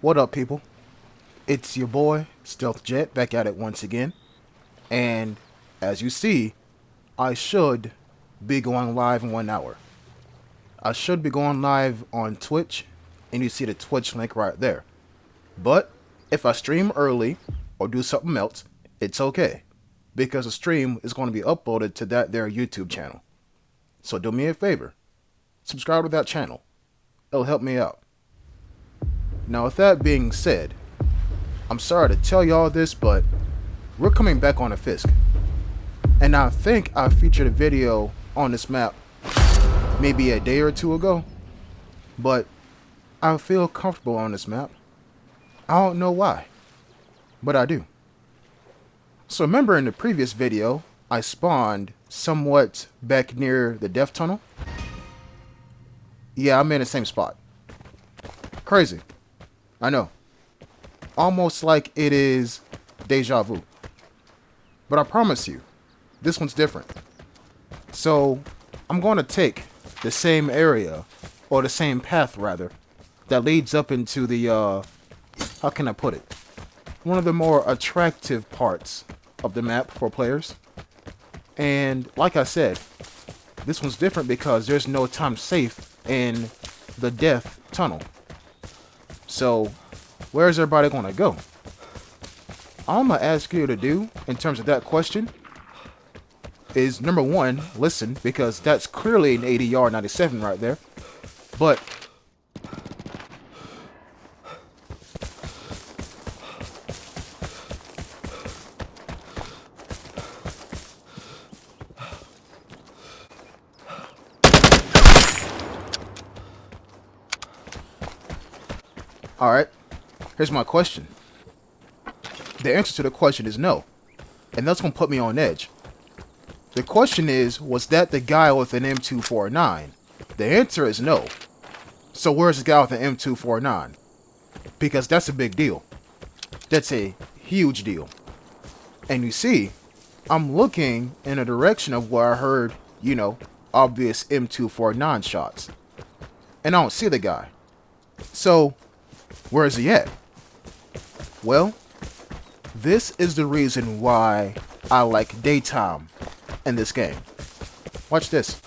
What up, people? It's your boy, Stealth Jet, back at it once again. And as you see, I should be going live in 1 hour. I should be going live on Twitch, and you see the Twitch link right there. But if I stream early or do something else, it's okay, because the stream is going to be uploaded to that there YouTube channel. So do me a favor, subscribe to that channel. It'll help me out. Now, with that being said, I'm sorry to tell y'all this, but we're coming back on a Fisk. And I think I featured a video on this map maybe a day or two ago, but I feel comfortable on this map. I don't know why, but I do. So remember in the previous video, I spawned somewhat back near the death tunnel? Yeah, I'm in the same spot. Crazy. I know. Almost like it is deja vu. But I promise you, this one's different. So, I'm going to take the same area, or the same path rather, that leads up into the, how can I put it? One of the more attractive parts of the map for players. And like I said, this one's different because there's no time safe in the death tunnel. So, where's everybody going to go? All I'm going to ask you to do, in terms of that question, is number one, listen, because that's clearly an 80 yard 97 right there. But, alright, here's my question. The answer to the question is no. And that's going to put me on edge. The question is, was that the guy with an M249? The answer is no. So where's the guy with an M249? Because that's a big deal. That's a huge deal. And you see, I'm looking in a direction of where I heard, obvious M249 shots. And I don't see the guy. So, where is he at? Well, this is the reason why I like daytime in this game. Watch this.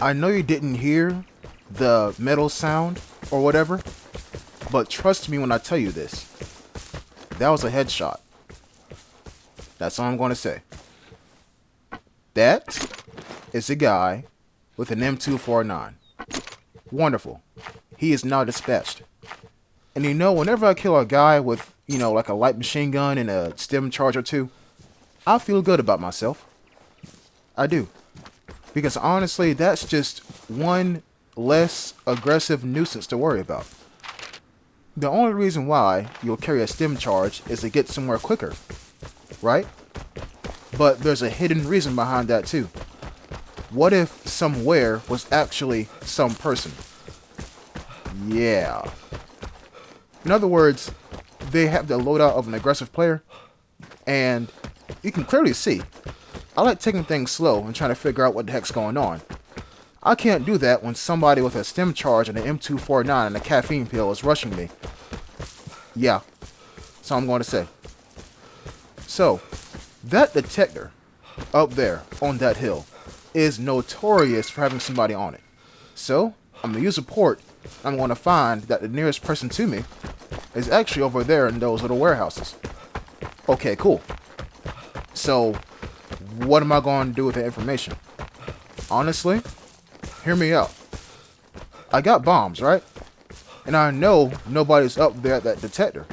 I know you didn't hear the metal sound or whatever, but trust me when I tell you this. That was a headshot. That's all I'm going to say. That is a guy with an M249. Wonderful. He is now dispatched. And whenever I kill a guy with, like a light machine gun and a stem charge or two, I feel good about myself. I do. Because honestly, that's just one less aggressive nuisance to worry about. The only reason why you'll carry a stem charge is to get somewhere quicker, right? But there's a hidden reason behind that too. What if somewhere was actually some person? Yeah. In other words, they have the loadout of an aggressive player, and you can clearly see. I like taking things slow and trying to figure out what the heck's going on. I can't do that when somebody with a stem charge and an M249 and a caffeine pill is rushing me. Yeah, that's all I'm going to say. So, that detector up there on that hill is notorious for having somebody on it. So, I'm going to use a port. I'm going to find that the nearest person to me is actually over there in those little warehouses. Okay, cool. So, what am I going to do with the information? Honestly, hear me out. I got bombs, right? And I know nobody's up there at that detector.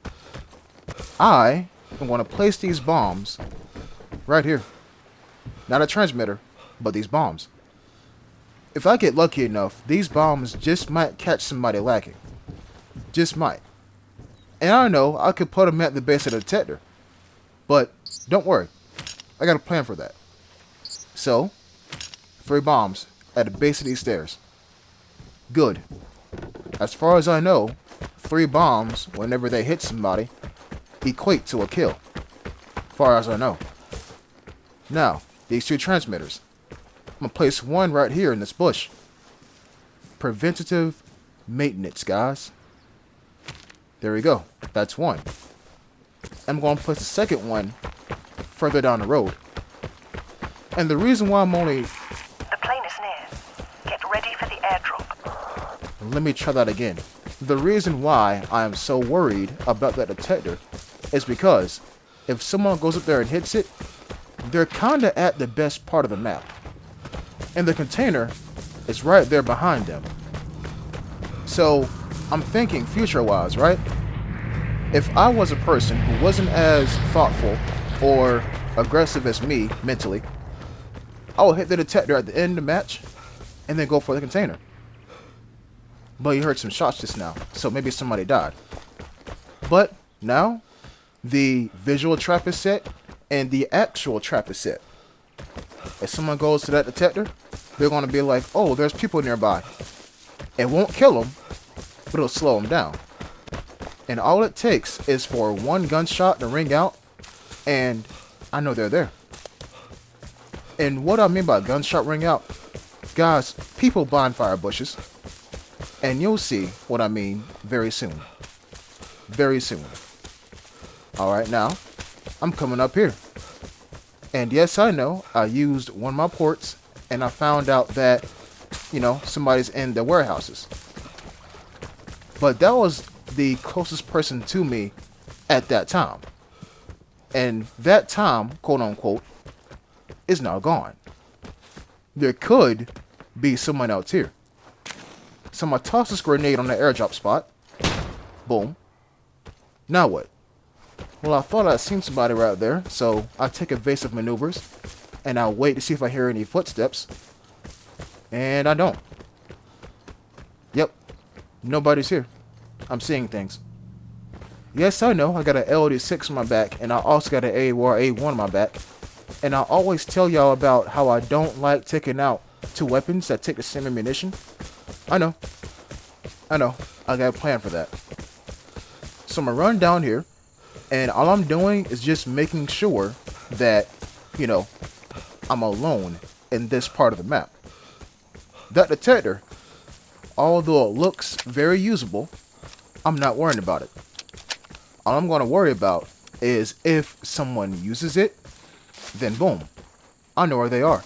I am going to place these bombs right here. Not a transmitter, but these bombs. If I get lucky enough, these bombs just might catch somebody lacking. Just might. And I know I could put them at the base of the detector. But don't worry. I got a plan for that. So, 3 bombs at the base of these stairs. Good. As far as I know, 3 bombs, whenever they hit somebody, equate to a kill. Far as I know. Now, these 2 transmitters. I'm going to place one right here in this bush. Preventative maintenance, guys. There we go. That's one. I'm going to place the second one further down the road. And the reason why I'm only... The plane is near. Get ready for the airdrop. Let me try that again. The reason why I am so worried about that detector is because if someone goes up there and hits it, they're kinda at the best part of the map. And the container is right there behind them. So, I'm thinking future-wise, right? If I was a person who wasn't as thoughtful or aggressive as me mentally, I would hit the detector at the end of the match and then go for the container. But you heard some shots just now, so maybe somebody died. But now, the visual trap is set and the actual trap is set. If someone goes to that detector, they're going to be like, oh, there's people nearby. It won't kill them, but it'll slow them down. And all it takes is for one gunshot to ring out, and I know they're there. And what I mean by gunshot ring out, guys, people bonfire bushes. And you'll see what I mean very soon. Very soon. Alright, now, I'm coming up here. And yes, I know, I used one of my ports, and I found out that, somebody's in the warehouses. But that was the closest person to me at that time. And that time, quote unquote, is now gone. There could be someone else here. So I toss this grenade on the airdrop spot. Boom. Now what? Well, I thought I'd seen somebody right there, so I take evasive maneuvers, and I wait to see if I hear any footsteps. And I don't. Yep. Nobody's here. I'm seeing things. Yes, I know, I got an LD6 on my back, and I also got an AWAR A1 on my back. And I always tell y'all about how I don't like taking out 2 weapons that take the same ammunition. I know. I got a plan for that. So I'm going to run down here, and all I'm doing is just making sure that, I'm alone in this part of the map. That detector, although it looks very usable, I'm not worrying about it. All I'm going to worry about is if someone uses it, then boom, I know where they are.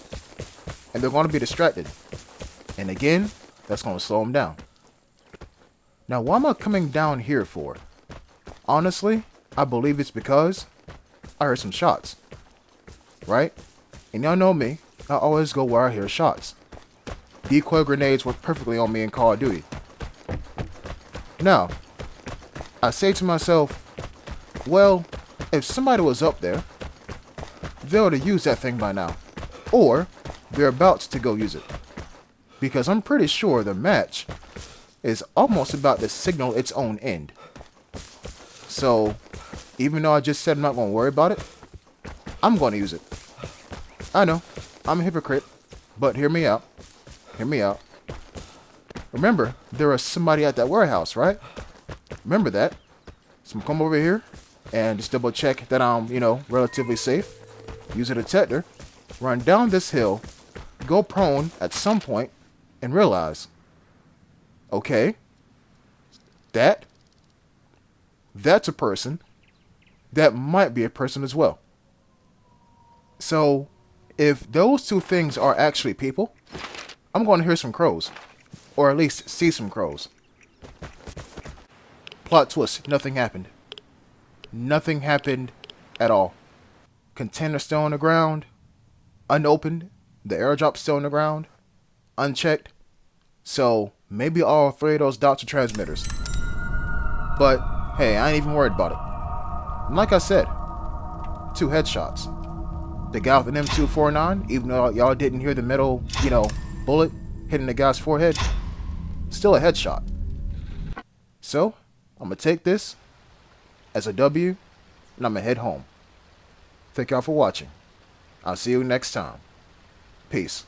And they're going to be distracted. And again, that's going to slow him down. Now, what am I coming down here for? Honestly, I believe it's because I heard some shots. Right? And y'all know me, I always go where I hear shots. Decoy grenades work perfectly on me in Call of Duty. Now, I say to myself, well, if somebody was up there, they would have used that thing by now. Or, they're about to go use it. Because I'm pretty sure the match is almost about to signal its own end. So, even though I just said I'm not going to worry about it, I'm going to use it. I know, I'm a hypocrite, but hear me out. Hear me out. Remember, there was somebody at that warehouse, right? Remember that. So I'm come over here and just double check that I'm, relatively safe. Use a detector. Run down this hill. Go prone at some point and realize, okay, that's a person. That might be a person as well. So, if those two things are actually people, I'm going to hear some crows. Or at least see some crows. Plot twist, nothing happened. Nothing happened at all. Container still on the ground, unopened. The airdrop still on the ground, unchecked. So, maybe all three of those dots are transmitters. But, hey, I ain't even worried about it. And like I said, 2 headshots. The guy with an M249, even though y'all didn't hear the middle, bullet hitting the guy's forehead, still a headshot. So, I'm going to take this as a W, and I'm going to head home. Thank y'all for watching. I'll see you next time. Peace.